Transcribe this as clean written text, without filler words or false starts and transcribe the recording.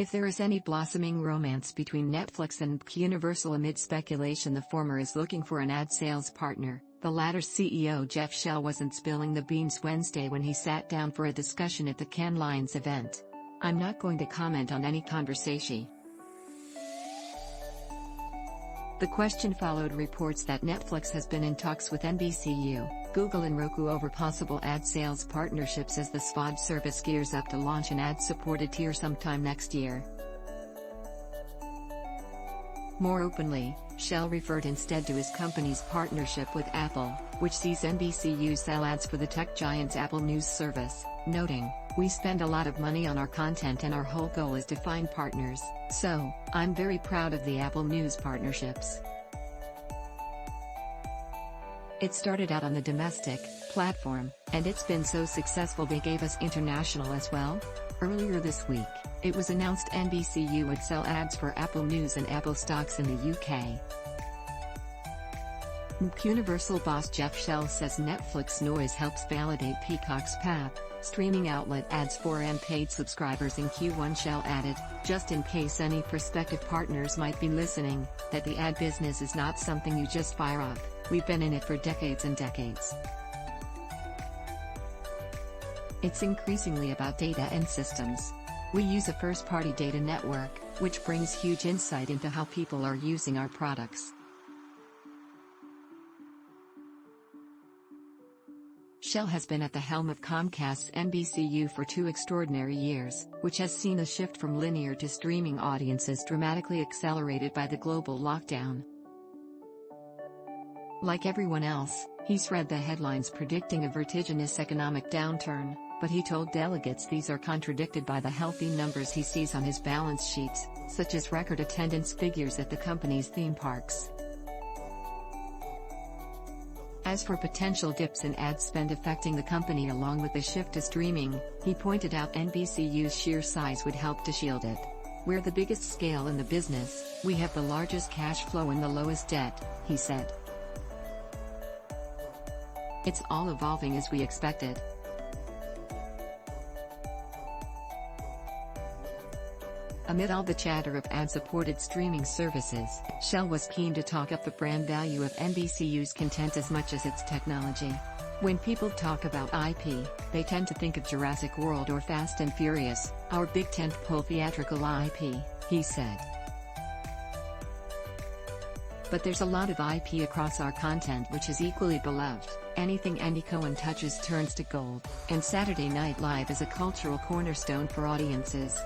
If there is any blossoming romance between Netflix and Universal amid speculation the former is looking for an ad sales partner, the latter's CEO Jeff Shell wasn't spilling the beans Wednesday when he sat down for a discussion at the Cannes Lions event. "I'm not going to comment on any conversation." The question followed reports that Netflix has been in talks with NBCU, Google and Roku over possible ad sales partnerships as the SVOD service gears up to launch an ad-supported tier sometime next year. More openly, Shell referred instead to his company's partnership with Apple, which sees NBCU sell ads for the tech giant's Apple News service, noting, "We spend a lot of money on our content and our whole goal is to find partners, so, I'm very proud of the Apple News partnerships." It started out on the domestic platform, and it's been so successful they gave us international as well. Earlier this week, it was announced NBCU would sell ads for Apple News and Apple stocks in the UK. Universal boss Jeff Shell says Netflix noise helps validate Peacock's path, streaming outlet ads for unpaid subscribers in Q1. Shell added, "Just in case any prospective partners might be listening, that the ad business is not something you just fire up. We've been in it for decades and decades. It's increasingly about data and systems. We use a first-party data network, which brings huge insight into how people are using our products." Shell has been at the helm of Comcast's NBCU for 2 extraordinary years, which has seen a shift from linear to streaming audiences dramatically accelerated by the global lockdown. Like everyone else, he's read the headlines predicting a vertiginous economic downturn, but he told delegates these are contradicted by the healthy numbers he sees on his balance sheets, such as record attendance figures at the company's theme parks. As for potential dips in ad spend affecting the company along with the shift to streaming, he pointed out NBCU's sheer size would help to shield it. "We're the biggest scale in the business, we have the largest cash flow and the lowest debt," he said. "It's all evolving as we expected." Amid all the chatter of ad-supported streaming services, Shell was keen to talk up the brand value of NBCU's content as much as its technology. "When people talk about IP, they tend to think of Jurassic World or Fast and Furious, our big tentpole theatrical IP," he said. "But there's a lot of IP across our content which is equally beloved. Anything Andy Cohen touches turns to gold, and Saturday Night Live is a cultural cornerstone for audiences."